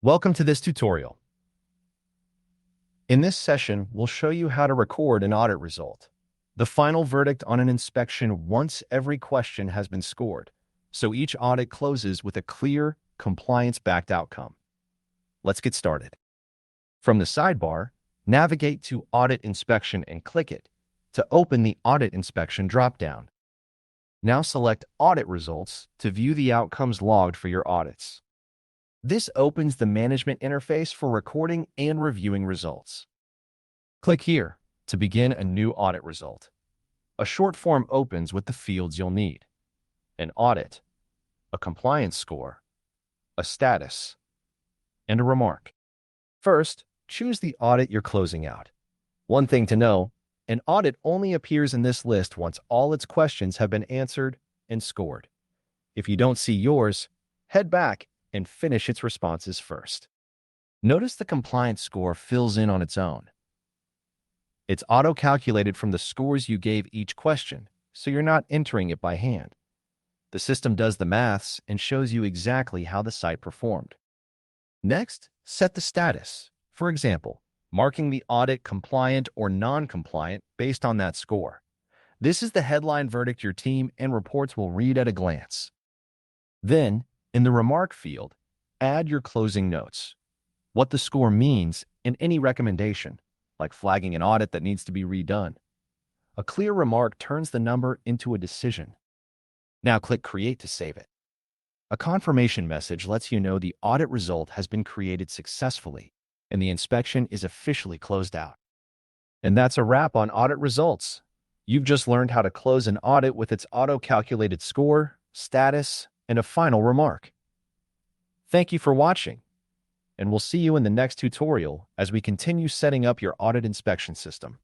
Welcome to this tutorial. In this session, we'll show you how to record an audit result, the final verdict on an inspection once every question has been scored, so each audit closes with a clear, compliance-backed outcome. Let's get started. From the sidebar, navigate to Audit Inspection and click it to open the Audit Inspection dropdown. Now select Audit Results to view the outcomes logged for your audits. This opens the management interface for recording and reviewing results. Click here to begin a new audit result. A short form opens with the fields you'll need: an audit, a compliance score, a status, and a remark. First, choose the audit you're closing out. One thing to know, an audit only appears in this list once all its questions have been answered and scored. If you don't see yours, head back and finish its responses first. Notice the compliance score fills in on its own. It's auto-calculated from the scores you gave each question, so you're not entering it by hand. The system does the maths and shows you exactly how the site performed. Next, set the status. For example, marking the audit compliant or non-compliant based on that score. This is the headline verdict your team and reports will read at a glance. Then, in the remark field, add your closing notes, what the score means, and any recommendation, like flagging an audit that needs to be redone. A clear remark turns the number into a decision. Now click Create to save it. A confirmation message lets you know the audit result has been created successfully and the inspection is officially closed out. And that's a wrap on audit results. You've just learned how to close an audit with its auto-calculated score, status, and a final remark. Thank you for watching, and we'll see you in the next tutorial as we continue setting up your audit inspection system.